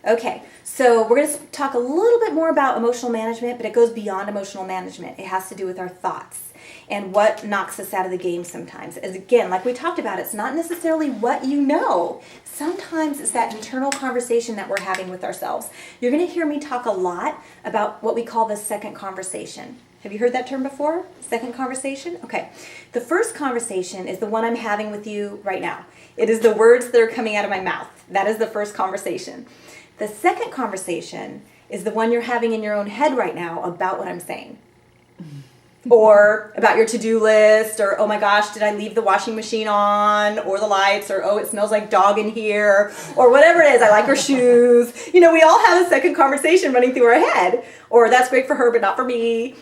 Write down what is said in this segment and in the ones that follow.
Okay, so we're going to talk a little bit more about emotional management, but it goes beyond emotional management. It has to do with our thoughts and what knocks us out of the game sometimes. As again, like we talked about, it's not necessarily what you know. Sometimes it's that internal conversation that we're having with ourselves. You're going to hear me talk a lot about what we call the second conversation. Have you heard that term before? Second conversation? Okay. The first conversation is the one I'm having with you right now. It is the words that are coming out of my mouth. That is the first conversation. The second conversation is the one you're having in your own head right now about what I'm saying. Or about your to-do list, or oh my gosh, did I leave the washing machine on, or the lights, or oh, it smells like dog in here, or whatever it is, I like her shoes. You know, we all have a second conversation running through our head. Or that's great for her, but not for me.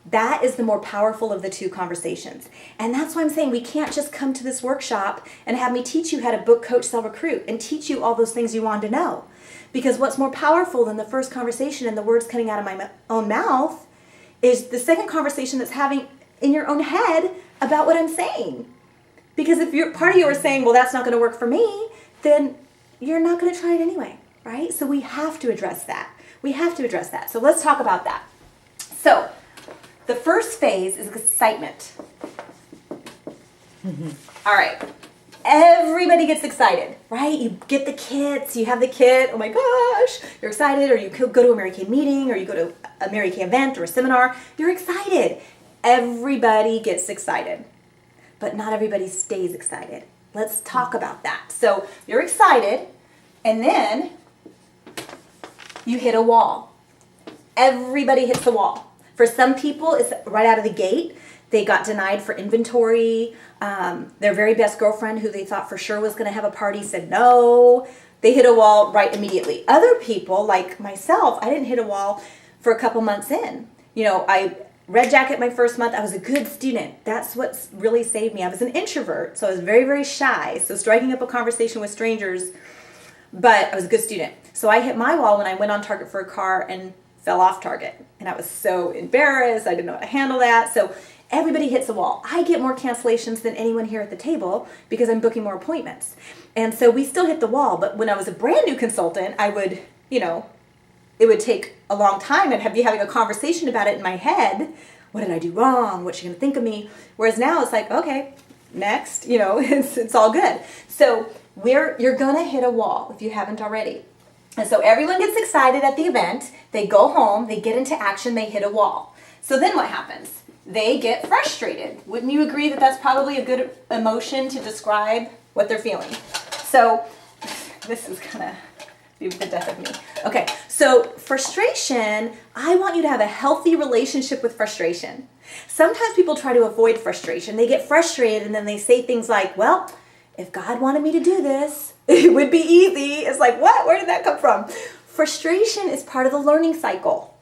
That is the more powerful of the two conversations. And that's why I'm saying we can't just come to this workshop and have me teach you how to book, coach, sell, recruit, and teach you all those things you want to know. Because what's more powerful than the first conversation and the words coming out of my own mouth is the second conversation that's having in your own head about what I'm saying. Because if you're part of you are saying, well, that's not going to work for me, then you're not going to try it anyway, right? So we have to address that. We have to address that. So let's talk about that. So the first phase is excitement. All right. Everybody gets excited, right? You get the kits, you have the kit, oh my gosh, you're excited, or you go to a Mary Kay meeting, or you go to a Mary Kay event or a seminar, you're excited. Everybody gets excited, but not everybody stays excited. Let's talk about that. So you're excited, and then you hit a wall. Everybody hits the wall. For some people, it's right out of the gate. They got denied for inventory. Their very best girlfriend, who they thought for sure was going to have a party, said no. They hit a wall right immediately. Other people, like myself, I didn't hit a wall for a couple months in. You know, I red jacket my first month. I was a good student. That's what really saved me. I was an introvert, so I was very, very shy. So striking up a conversation with strangers, but I was a good student. So I hit my wall when I went on Target for a car and fell off Target. And I was so embarrassed. I didn't know how to handle that. So everybody hits a wall. I get more cancellations than anyone here at the table because I'm booking more appointments. And so we still hit the wall. But when I was a brand new consultant, I would, you know, it would take a long time and be having a conversation about it in my head. What did I do wrong? What's she going to think of me? Whereas now it's like, okay, next, you know, it's all good. So you're going to hit a wall if you haven't already. And so everyone gets excited at the event. They go home, they get into action, they hit a wall. So then what happens? They get frustrated. Wouldn't you agree that that's probably a good emotion to describe what they're feeling? So this is gonna be the death of me. Okay, so frustration, I want you to have a healthy relationship with frustration. Sometimes people try to avoid frustration. They get frustrated and then they say things like, well, if God wanted me to do this, it would be easy. It's like, what? Where did that come from? Frustration is part of the learning cycle.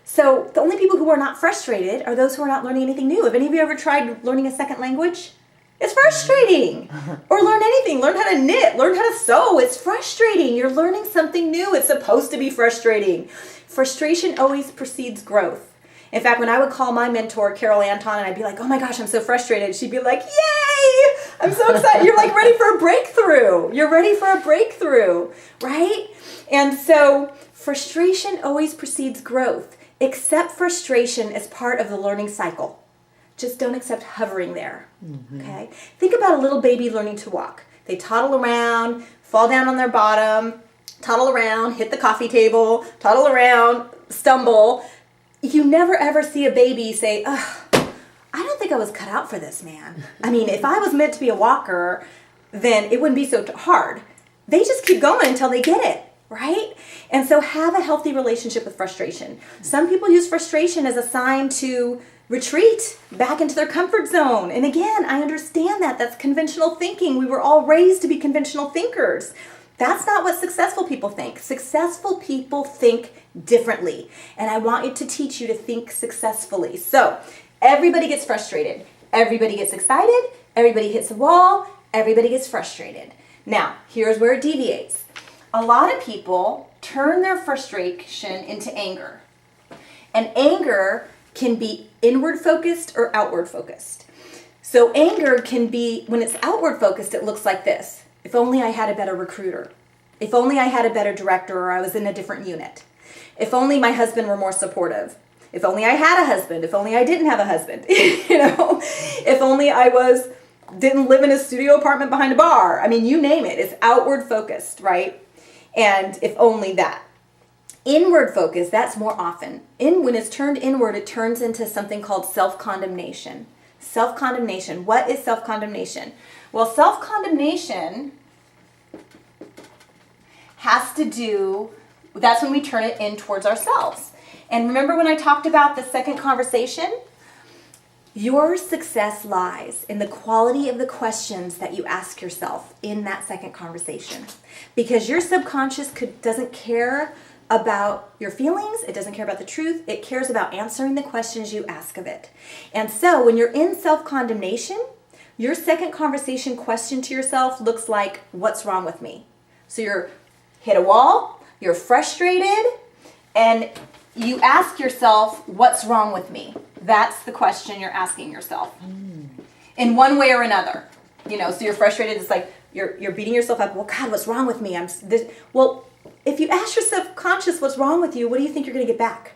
So the only people who are not frustrated are those who are not learning anything new. Have any of you ever tried learning a second language? It's frustrating. Or learn anything. Learn how to knit. Learn how to sew. It's frustrating. You're learning something new. It's supposed to be frustrating. Frustration always precedes growth. In fact, when I would call my mentor, Carol Anton, and I'd be like, oh my gosh, I'm so frustrated, she'd be like, yay! I'm so excited. You're like ready for a breakthrough. You're ready for a breakthrough, right? And so frustration always precedes growth. Accept frustration as part of the learning cycle. Just don't accept hovering there, okay? Think about a little baby learning to walk. They toddle around, fall down on their bottom, toddle around, hit the coffee table, toddle around, stumble. You never ever see a baby say, ugh, I don't think I was cut out for this, man. I mean, if I was meant to be a walker, then it wouldn't be so hard. They just keep going until they get it, right? And so have a healthy relationship with frustration. Some people use frustration as a sign to retreat back into their comfort zone. And again, I understand that. That's conventional thinking. We were all raised to be conventional thinkers. That's not what successful people think. Successful people think differently. And I want you to teach you to think successfully. So everybody gets frustrated. Everybody gets excited. Everybody hits a wall. Everybody gets frustrated. Now, here's where it deviates. A lot of people turn their frustration into anger. And anger can be inward focused or outward focused. So anger can be, when it's outward focused, it looks like this. If only I had a better recruiter. If only I had a better director or I was in a different unit. If only my husband were more supportive. If only I had a husband. If only I didn't have a husband. If only I didn't live in a studio apartment behind a bar. I mean, you name it. It's outward focused, right? And if only that. Inward focus, that's more often. When it's turned inward, it turns into something called self-condemnation. Self-condemnation. What is self-condemnation? Well, self-condemnation has to do, that's when we turn it in towards ourselves. And remember when I talked about the second conversation? Your success lies in the quality of the questions that you ask yourself in that second conversation. Because your subconscious doesn't care about your feelings, it doesn't care about the truth, it cares about answering the questions you ask of it. And so when you're in self-condemnation, your second conversation question to yourself looks like, what's wrong with me? So you're hit a wall, you're frustrated, and you ask yourself, what's wrong with me? That's the question you're asking yourself. In one way or another. So you're frustrated, it's like you're beating yourself up. Well, God, what's wrong with me? Well, if you ask your subconscious what's wrong with you, what do you think you're going to get back?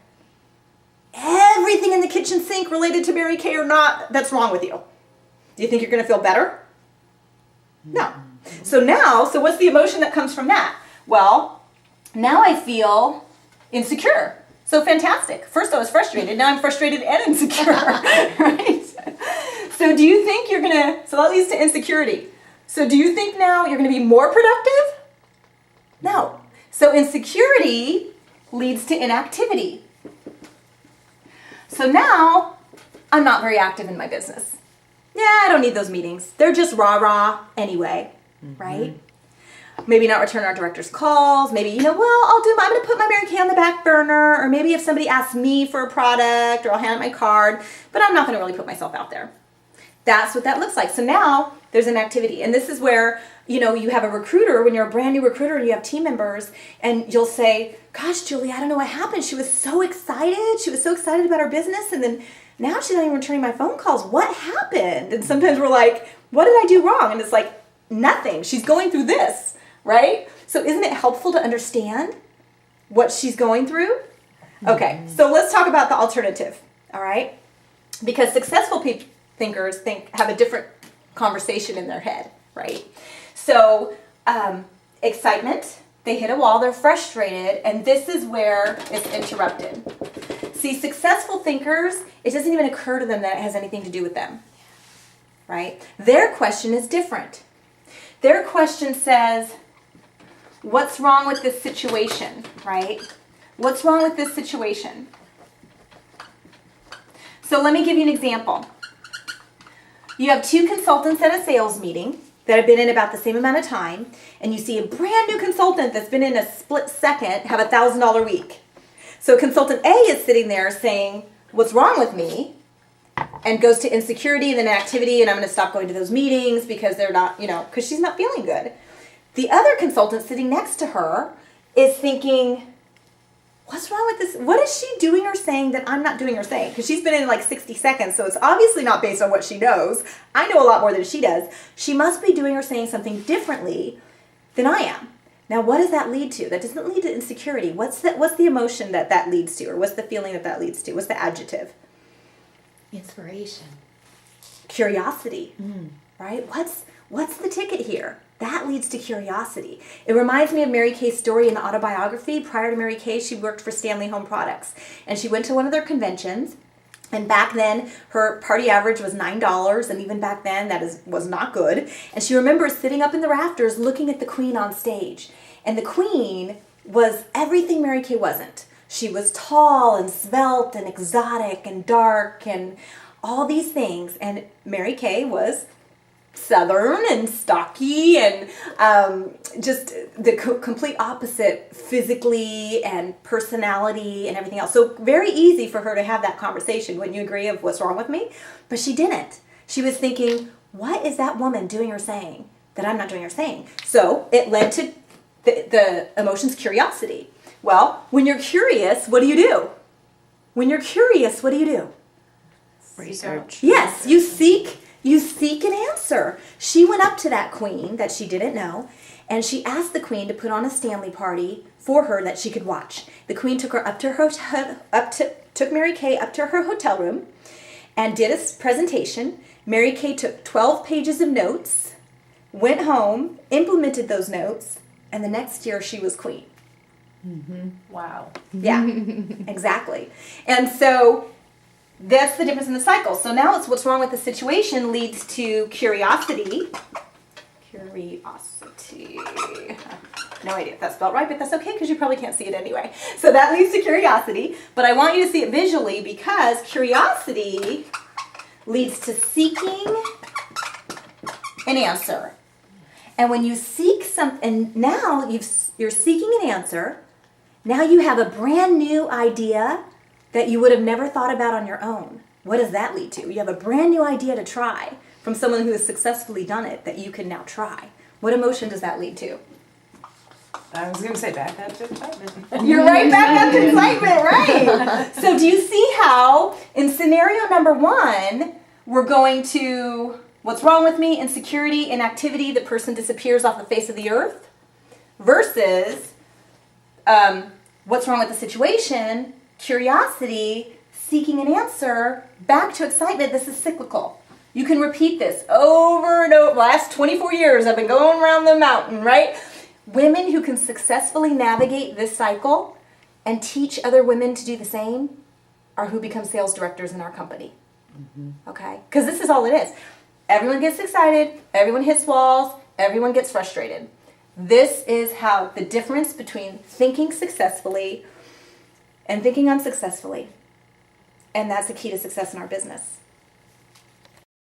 Everything in the kitchen sink related to Mary Kay or not, that's wrong with you. Do you think you're going to feel better? No. So what's the emotion that comes from that? Well, now I feel insecure. So fantastic. First I was frustrated, now I'm frustrated and insecure, right? So do you think so that leads to insecurity. So do you think now you're going to be more productive? No. So insecurity leads to inactivity. So now I'm not very active in my business. Yeah, I don't need those meetings. They're just rah-rah anyway, right? Maybe not return our director's calls. Maybe, I'm going to put my Mary Kay on the back burner. Or maybe if somebody asks me for a product, or I'll hand out my card. But I'm not going to really put myself out there. That's what that looks like. So now there's an activity. And this is where, you have a recruiter, when you're a brand new recruiter and you have team members, and you'll say, gosh, Julie, I don't know what happened. She was so excited. She was so excited about her business. And then now she's not even returning my phone calls. What happened? And sometimes we're like, what did I do wrong? And it's like, nothing. She's going through this. Right? So isn't it helpful to understand what she's going through? Okay, so let's talk about the alternative, all right? Because successful thinkers have a different conversation in their head, right? So excitement, they hit a wall, they're frustrated, and this is where it's interrupted. See, successful thinkers, it doesn't even occur to them that it has anything to do with them, right? Their question is different. Their question says, what's wrong with this situation, right? What's wrong with this situation? So let me give you an example. You have two consultants at a sales meeting that have been in about the same amount of time, and you see a brand new consultant that's been in a split second have a $1,000 week. So consultant A is sitting there saying, what's wrong with me? And goes to insecurity and then activity, and I'm going to stop going to those meetings because they're not, because she's not feeling good. The other consultant sitting next to her is thinking, what's wrong with this? What is she doing or saying that I'm not doing or saying? Because she's been in like 60 seconds, so it's obviously not based on what she knows. I know a lot more than she does. She must be doing or saying something differently than I am. Now, what does that lead to? That doesn't lead to insecurity. What's the emotion that leads to? Or what's the feeling that leads to? What's the adjective? Inspiration. Curiosity, right? What's the ticket here? That leads to curiosity. It reminds me of Mary Kay's story in the autobiography. Prior to Mary Kay, she worked for Stanley Home Products. And she went to one of their conventions. And back then, her party average was $9. And even back then, was not good. And she remembers sitting up in the rafters looking at the queen on stage. And the queen was everything Mary Kay wasn't. She was tall and svelte and exotic and dark and all these things. And Mary Kay was Southern and stocky and just the complete opposite physically and personality and everything else. So very easy for her to have that conversation, wouldn't you agree, of what's wrong with me? But she didn't. She was thinking, what is that woman doing or saying that I'm not doing or saying? So it led to the emotion's curiosity. Well, when you're curious, what do? When you're curious, what do? Research. Yes, you seek an answer. She went up to that queen that she didn't know, And she asked the queen to put on a Stanley party for her that she could watch. The queen took her up to her took Mary Kay up to her hotel room and did a presentation. Mary Kay took 12 pages of notes, went home, implemented those notes, and the next year she was queen. Mm-hmm. Wow. Yeah, exactly. And so that's the difference in the cycle. So now it's what's wrong with the situation leads to curiosity. Curiosity. No idea if that's spelled right, but that's okay because you probably can't see it anyway. So that leads to curiosity, but I want you to see it visually because curiosity leads to seeking an answer. And when you seek something, now you're seeking an answer, now you have a brand new idea that you would have never thought about on your own. What does that lead to? You have a brand new idea to try from someone who has successfully done it that you can now try. What emotion does that lead to? I was going to say back up to excitement. You're right back up to excitement, right? So do you see how in scenario number 1, we're going to, what's wrong with me? Insecurity, inactivity, the person disappears off the face of the earth. Versus, what's wrong with the situation? Curiosity, seeking an answer, back to excitement. This is cyclical. You can repeat this over and over. Last 24 years I've been going around the mountain, right? Women who can successfully navigate this cycle and teach other women to do the same are who become sales directors in our company. Mm-hmm. Okay? Because this is all it is. Everyone gets excited, everyone hits walls, everyone gets frustrated. This is how the difference between thinking successfully and thinking unsuccessfully. And that's the key to success in our business.